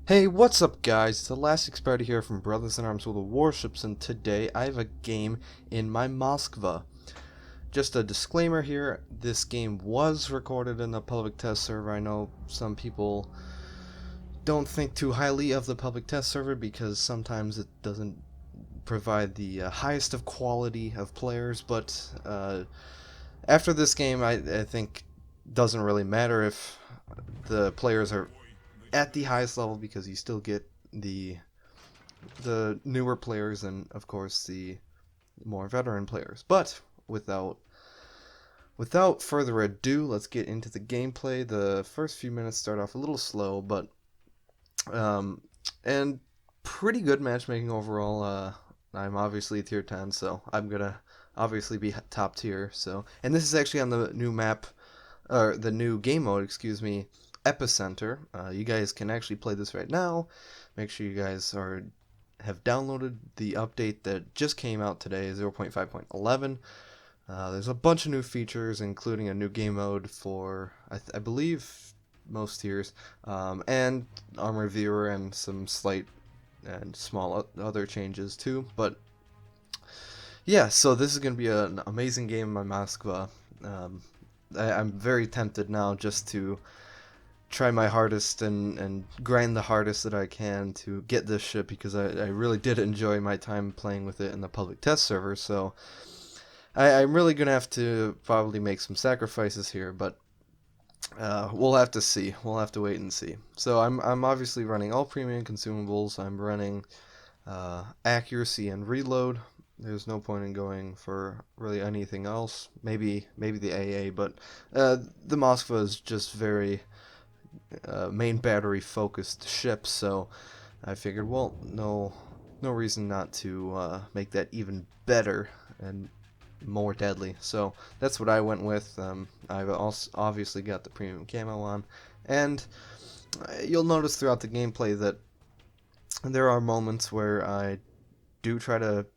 Hey, what's up guys? It's ElasticSpyder here from Brothers in Arms World of Warships, and today I have a game in my Moskva. Just a disclaimer here, this game was recorded in the public test server. I know some people don't think too highly of the public test server because sometimes it doesn't provide the highest of quality of players, but after this game I think doesn't really matter if the players are at the highest level because you still get the newer players and of course the more veteran players. But without further ado, let's get into the gameplay. The first few minutes start off a little slow, but and pretty good matchmaking overall. I'm obviously tier 10, so I'm gonna obviously be top tier. So, and this is actually on the new map, or the new game mode, excuse me, Epicenter. You guys can actually play this right now. Make sure you guys have downloaded the update that just came out today, 0.5.11. There's a bunch of new features, including a new game mode for, I believe, most tiers, and armor viewer and some slight and small other changes too. But yeah, so this is going to be an amazing game in my Moskva. I'm very tempted now just to try my hardest and grind the hardest that I can to get this ship, because I really did enjoy my time playing with it in the public test server. So I'm really gonna have to probably make some sacrifices here, but we'll have to see. We'll have to wait and see. So I'm obviously running all premium consumables. I'm running accuracy and reload. There's no point in going for really anything else. Maybe the AA, but the Moskva is just very main battery focused ship, so I figured, well, no reason not to make that even better and more deadly. So that's what I went with. I've also obviously got the premium camo on, and you'll notice throughout the gameplay that there are moments where I do try to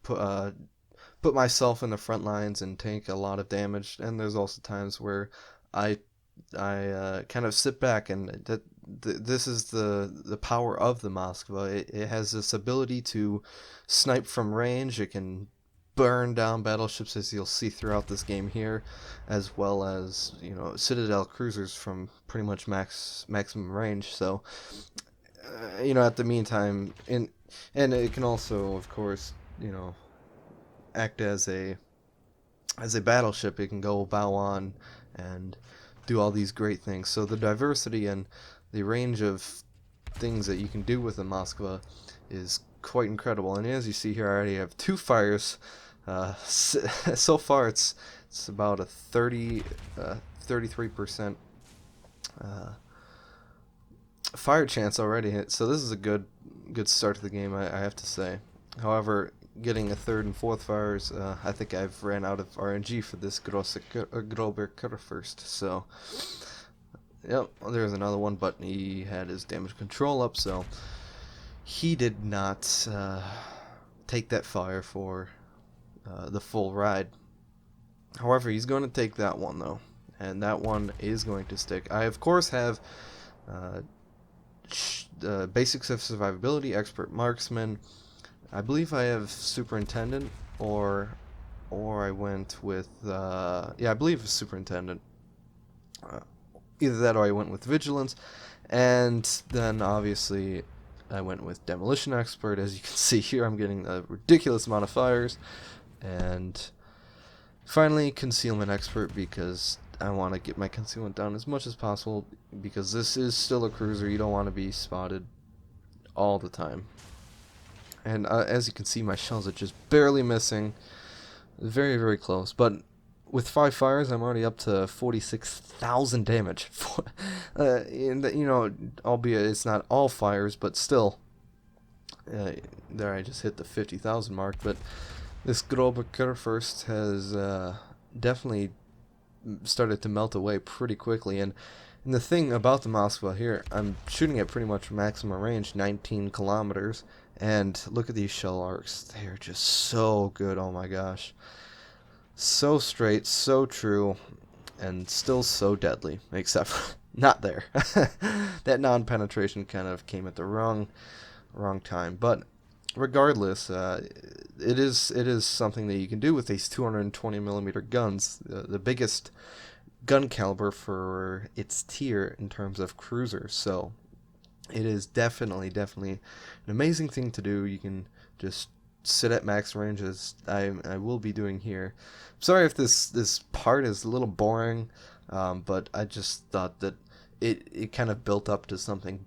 put myself in the front lines and take a lot of damage, and there's also times where I kind of sit back, and this is the power of the Moskva. It has this ability to snipe from range. It can burn down battleships, as you'll see throughout this game here, as well as, you know, Citadel cruisers from pretty much maximum range. So you know, at the meantime, and it can also, of course, you know, act as a battleship. It can go bow on and do all these great things. So the diversity and the range of things that you can do with the Moskva is quite incredible. And as you see here, I already have 2 fires. So far, it's about a 33% fire chance already. So this is a good start to the game, I have to say. However, getting a 3rd and 4th fires, I think I've ran out of RNG for this Grober first. So, yep, there's another one, but he had his damage control up, so he did not take that fire for the full ride. However, he's going to take that one, though, and that one is going to stick. I, of course, have basics of survivability, expert marksman. I believe I have superintendent, or I went with yeah, I believe superintendent. Either that or I went with vigilance, and then obviously I went with demolition expert. As you can see here, I'm getting a ridiculous amount of fires, and finally concealment expert, because I want to get my concealment down as much as possible, because this is still a cruiser. You don't want to be spotted all the time. And as you can see, my shells are just barely missing. Very, very close. But with 5 fires, I'm already up to 46,000 damage. And, you know, albeit it's not all fires, but still. There I just hit the 50,000 mark. But this Grober first has definitely started to melt away pretty quickly. And the thing about the Moskva here, I'm shooting at pretty much maximum range, 19 kilometers. And look at these shell arcs. They are just so good. Oh my gosh. So straight, so true, and still so deadly. Except not there. That non-penetration kind of came at the wrong time. But regardless, it is something that you can do with these 220 millimeter guns, the biggest gun caliber for its tier in terms of cruisers. So it is definitely an amazing thing to do. You can just sit at max range as I will be doing here. Sorry if this part is a little boring, but I just thought that it kind of built up to something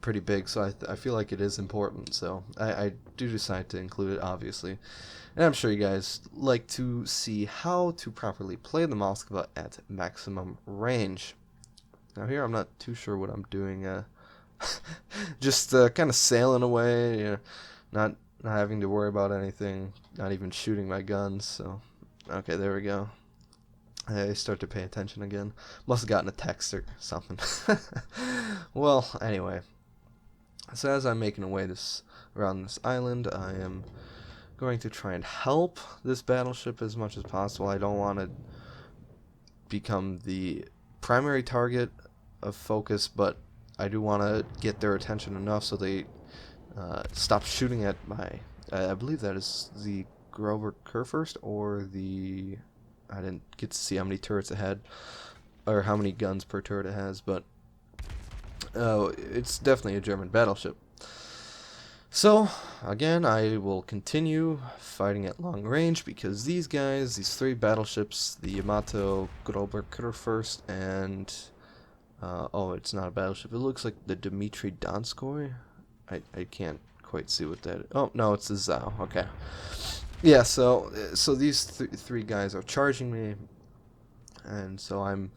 pretty big, so I feel like it is important. So I do decide to include it, obviously. And I'm sure you guys like to see how to properly play the Moskva at maximum range. Now here I'm not too sure what I'm doing. Just kind of sailing away, not having to worry about anything, not even shooting my guns. So, okay, there we go. I start to pay attention again. Must have gotten a text or something. Well, anyway. So as I'm making away around this island, I am going to try and help this battleship as much as possible. I don't want to become the primary target of focus, but I do want to get their attention enough so they stop shooting at my... I believe that is the Grover Kurfürst, or the... I didn't get to see how many turrets it had, or how many guns per turret it has, but it's definitely a German battleship. So, again, I will continue fighting at long range because these guys, these three battleships, the Yamato, Grover Kurfürst, and... oh, it's not a battleship. It looks like the Dmitry Donskoy. I can't quite see what that is. Oh, no, it's the Zao. Okay. Yeah, so these three guys are charging me, and so I'm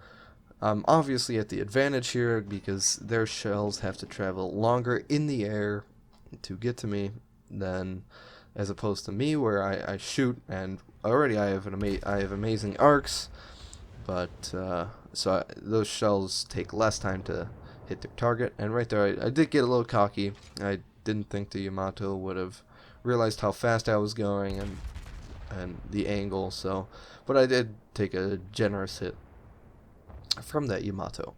obviously at the advantage here because their shells have to travel longer in the air to get to me than as opposed to me, where I shoot and already I have amazing arcs, but those shells take less time to hit their target. And right there I did get a little cocky. I didn't think the Yamato would have realized how fast I was going and the angle, so but I did take a generous hit from that Yamato.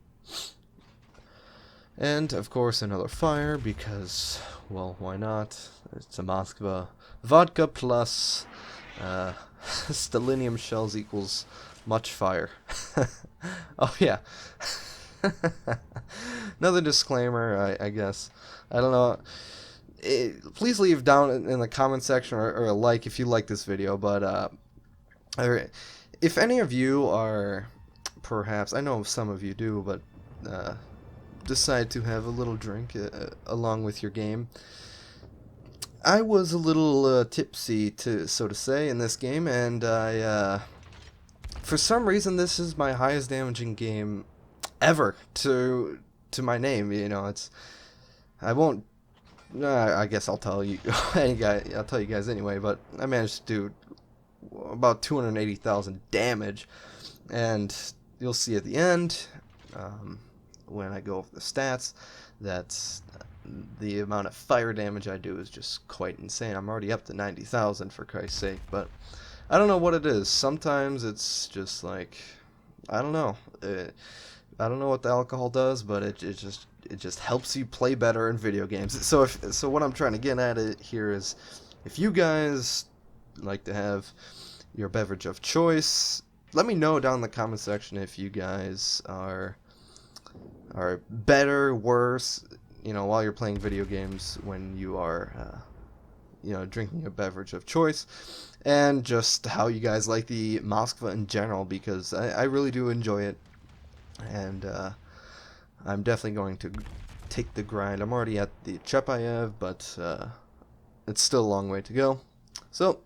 And of course another fire because, well, why not? It's a Moskva. Vodka plus stellinium shells equals much fire. Oh yeah. Another disclaimer, I guess. I don't know. Please leave down in the comment section or a like if you like this video. But if any of you are, perhaps, I know some of you do, but decide to have a little drink along with your game. I was a little tipsy, so to say, in this game, and I for some reason this is my highest damaging game ever to my name. It's I won't. I guess I'll tell you. I'll tell you guys anyway. But I managed to do about 280,000 damage, and you'll see at the end when I go over the stats that the amount of fire damage I do is just quite insane. I'm already up to 90,000 for Christ's sake, but I don't know what it is. Sometimes it's just like, I don't know. I don't know what the alcohol does, but it just helps you play better in video games. So what I'm trying to get at it here is, if you guys like to have your beverage of choice, let me know down in the comment section if you guys are better, worse, while you're playing video games when you are drinking a beverage of choice, and just how you guys like the Moskva in general, because I really do enjoy it. And I'm definitely going to take the grind. I'm already at the Chepayev, but it's still a long way to go. So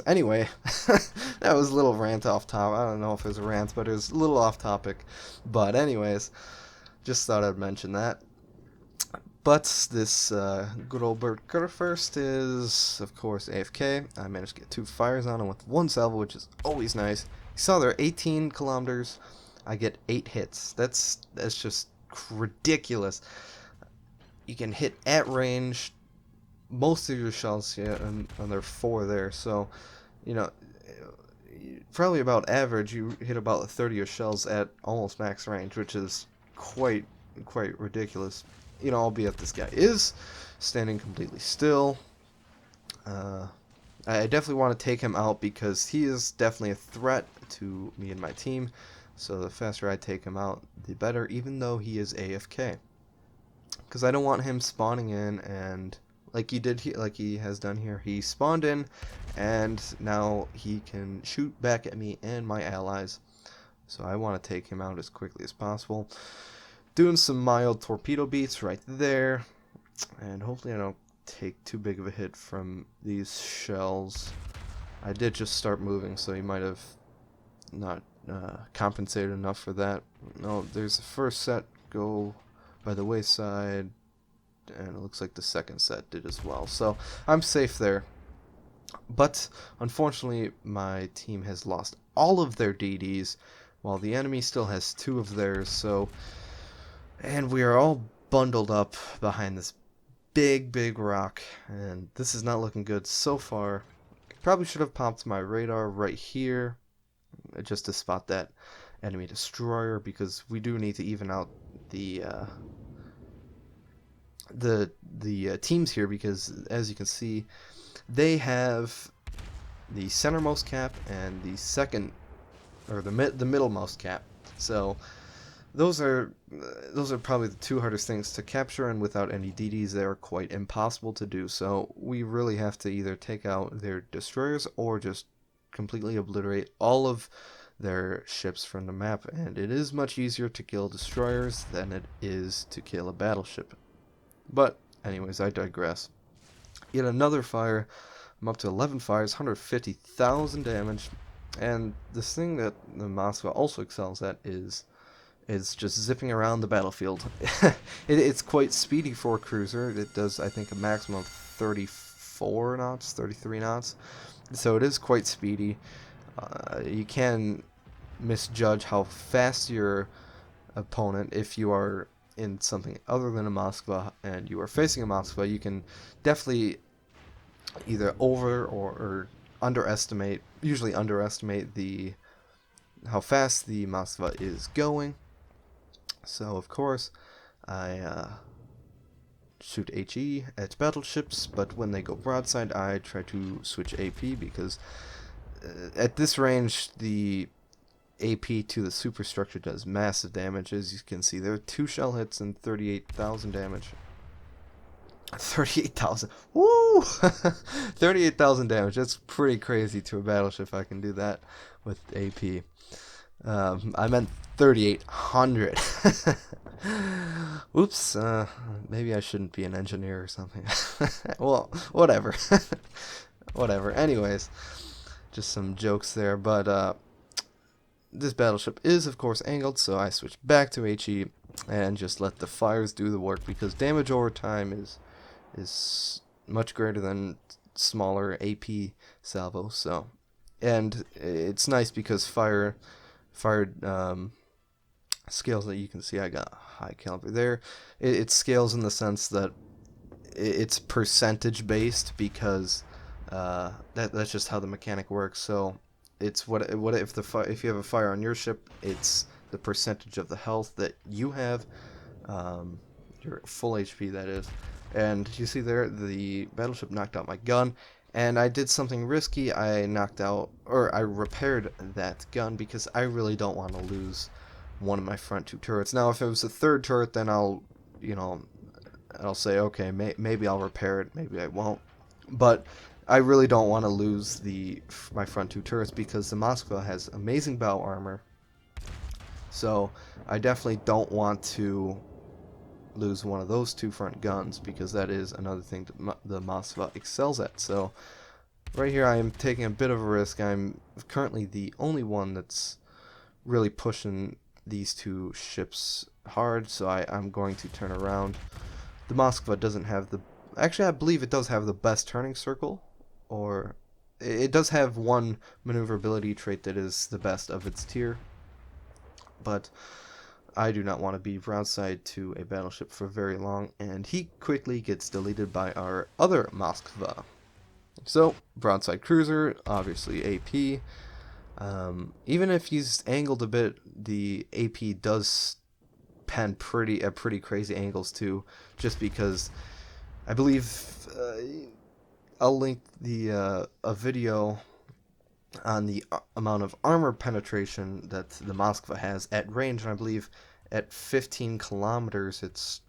anyway, that was a little rant off topic. I don't know if it was a rant, but it was a little off topic. But anyways, just thought I'd mention that. But this good old Bert Kurfürst is, of course, AFK. I managed to get 2 fires on him with 1 salvo, which is always nice. You saw there, 18 kilometers. I get 8 hits. That's just ridiculous. You can hit at range most of your shells, yeah, and there are 4 there. So, probably about average, you hit about 30 of your shells at almost max range, which is quite ridiculous. You know, albeit this guy is standing completely still. I definitely want to take him out because he is definitely a threat to me and my team. So the faster I take him out, the better, even though he is AFK. Because I don't want him spawning in and like he has done here. He spawned in, and now he can shoot back at me and my allies. So I want to take him out as quickly as possible. Doing some mild torpedo beats right there, and hopefully I don't take too big of a hit from these shells. I did just start moving, so he might have not compensated enough for that. No, there's the first set go by the wayside, and it looks like the second set did as well. So I'm safe there. But unfortunately, my team has lost all of their DDs, while the enemy still has 2 of theirs. So, and we are all bundled up behind this big rock, and this is not looking good so far. Probably should have popped my radar right here just to spot that enemy destroyer, because we do need to even out the teams here, because as you can see, they have the centermost cap and the second, or the middlemost cap. So those are probably the 2 hardest things to capture, and without any DDs they are quite impossible to do. So we really have to either take out their destroyers or just completely obliterate all of their ships from the map, and it is much easier to kill destroyers than it is to kill a battleship. But anyways, I digress. Yet another fire. I'm up to 11 fires, 150,000 damage, and this thing that the Moskva also excels at is just zipping around the battlefield. It's quite speedy for a cruiser. It does, I think, a maximum of 34 knots, 33 knots. So it is quite speedy. You can misjudge how fast your opponent, if you are in something other than a Moskva and you are facing a Moskva, you can definitely either over or underestimate, usually underestimate how fast the Moskva is going. So of course I shoot HE at battleships, but when they go broadside I try to switch AP, because at this range the AP to the superstructure does massive damage. As you can see, there are 2 shell hits and 38,000 damage. 38,000. Woo! 38,000 damage. That's pretty crazy to a battleship if I can do that with AP. I meant 3,800. Oops. Maybe I shouldn't be an engineer or something. Well, whatever. Whatever. Anyways, just some jokes there. But this battleship is, of course, angled, so I switch back to HE and just let the fires do the work, because damage over time is much greater than smaller AP salvo. So, and it's nice because fire scales that you can see. I got high caliber there. It scales in the sense that it's percentage based, because that's just how the mechanic works. So it's what if you have a fire on your ship, it's the percentage of the health that you have, your full HP that is. And you see there, the battleship knocked out my gun, and I did something risky. I repaired that gun, because I really don't want to lose one of my front 2 turrets. Now, if it was a 3rd turret, then I'll say, okay, maybe I'll repair it, maybe I won't. But I really don't want to lose my front 2 turrets, because the Moskva has amazing bow armor. So I definitely don't want to lose one of those 2 front guns, because that is another thing that the Moskva excels at. So right here I am taking a bit of a risk. I'm currently the only one that's really pushing these 2 ships hard, so I'm going to turn around. The Moskva doesn't have actually I believe it does have the best turning circle, or it does have one maneuverability trait that is the best of its tier, but I do not want to be broadside to a battleship for very long, and he quickly gets deleted by our other Moskva. So, broadside cruiser, obviously AP. Even if he's angled a bit, the AP does pen at pretty crazy angles too, just because I believe I'll link the a video on the amount of armor penetration that the Moskva has at range, and I believe at 15 kilometers it's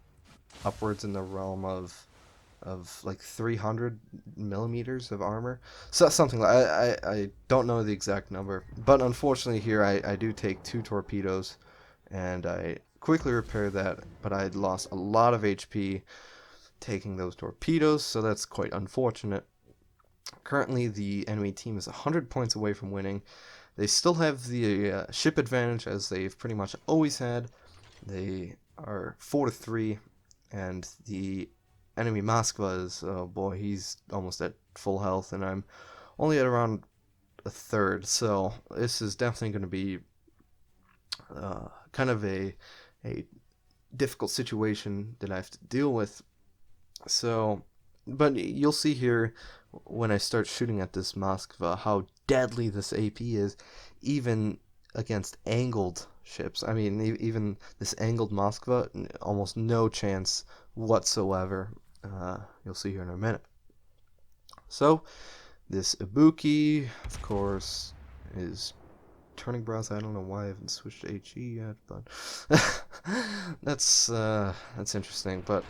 upwards in the realm of like 300 millimeters of armor. So something like I don't know the exact number, but unfortunately here I do take 2 torpedoes, and I quickly repair that, but I lost a lot of HP taking those torpedoes, so that's quite unfortunate. Currently the enemy team is 100 points away from winning. They still have the ship advantage, as they've pretty much always had. They are 4-3, and the enemy Moskva is, oh boy, he's almost at full health, and I'm only at around a third, so this is definitely going to be kind of a difficult situation that I have to deal with. So, but you'll see here when I start shooting at this Moskva how deadly this AP is, even against angled ships. I mean, even this angled Moskva, almost no chance whatsoever. You'll see here in a minute. So, this Ibuki, of course, is turning brows. I don't know why I haven't switched to HE yet, but that's interesting. But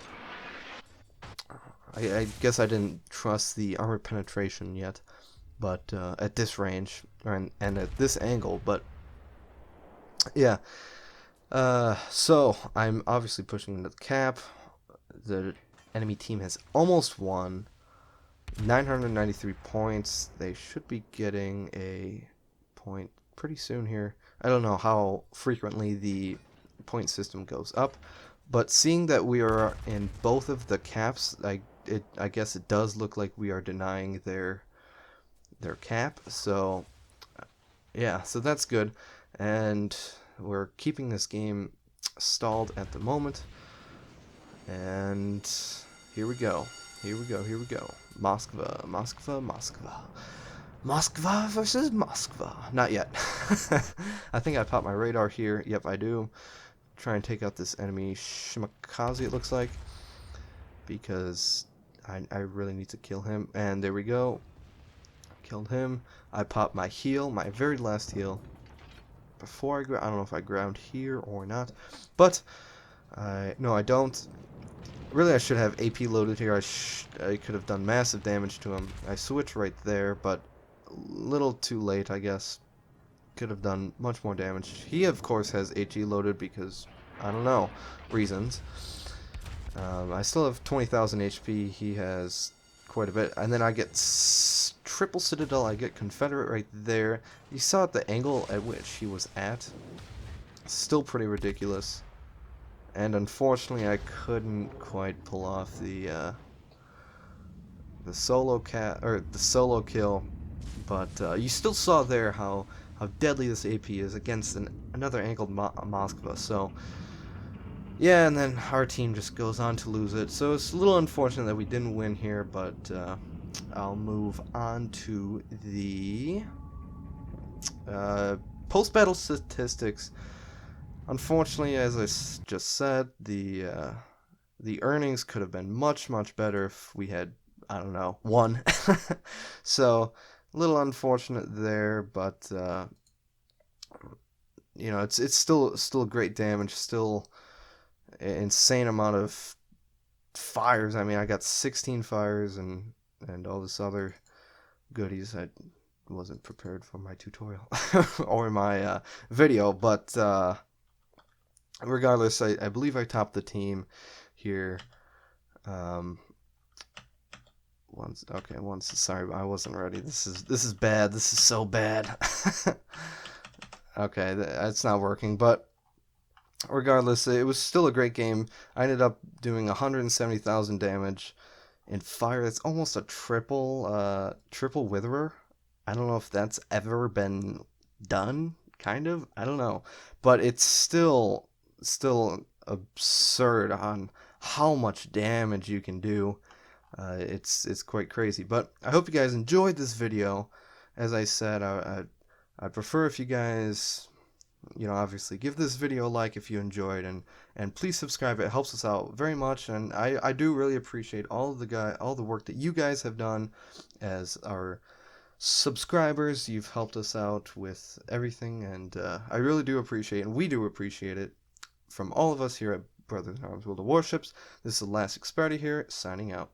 I guess I didn't trust the armor penetration yet, but at this range and at this angle. But yeah, so I'm obviously pushing into the cap. The enemy team has almost won. 993 points. They should be getting a point pretty soon here. I don't know how frequently the point system goes up, but seeing that we are in both of the caps, I guess it does look like we are denying their cap. So yeah, so that's good, and we're keeping this game stalled at the moment. And here we go. Here we go. Here we go. Moskva, Moskva, Moskva. Moskva versus Moskva. Not yet. I think I popped my radar here. Yep, I do. Try and take out this enemy Shimakaze, it looks like, because I really need to kill him. And there we go. Killed him. I popped my heal, my very last heal. Before I don't know if I ground here or not, but no, I don't. Really, I should have AP loaded here. I could have done massive damage to him. I switched right there, but a little too late, I guess. Could have done much more damage. He, of course, has HE loaded because, I don't know, reasons. I still have 20,000 HP. He has quite a bit. And then I get triple Citadel. I get Confederate right there. You saw the angle at which he was at. Still pretty ridiculous. And unfortunately, I couldn't quite pull off the solo kill, but you still saw there how deadly this AP is against another angled Moskva. So yeah, and then our team just goes on to lose it. So it's a little unfortunate that we didn't win here, but I'll move on to the post-battle statistics. Unfortunately, as I just said, the earnings could have been much better if we had, I don't know, won. So a little unfortunate there, but you know, it's still great damage, still insane amount of fires. I mean, I got 16 fires and all this other goodies. I wasn't prepared for my tutorial or my video, but regardless, I believe I topped the team here. Sorry, I wasn't ready. This is bad. This is so bad. Okay, that's not working, but regardless, it was still a great game. I ended up doing 170,000 damage in fire. That's almost a triple witherer. I don't know if that's ever been done, kind of. I don't know, but it's still absurd on how much damage you can do. It's quite crazy. But I hope you guys enjoyed this video. As I said, I'd prefer if you guys obviously give this video a like if you enjoyed, and please subscribe. It helps us out very much, and I do really appreciate all the work that you guys have done as our subscribers. You've helped us out with everything, and I really do appreciate it, and we do appreciate it from all of us here at Brothers in Arms World of Warships. This is ElasticSpyder here, signing out.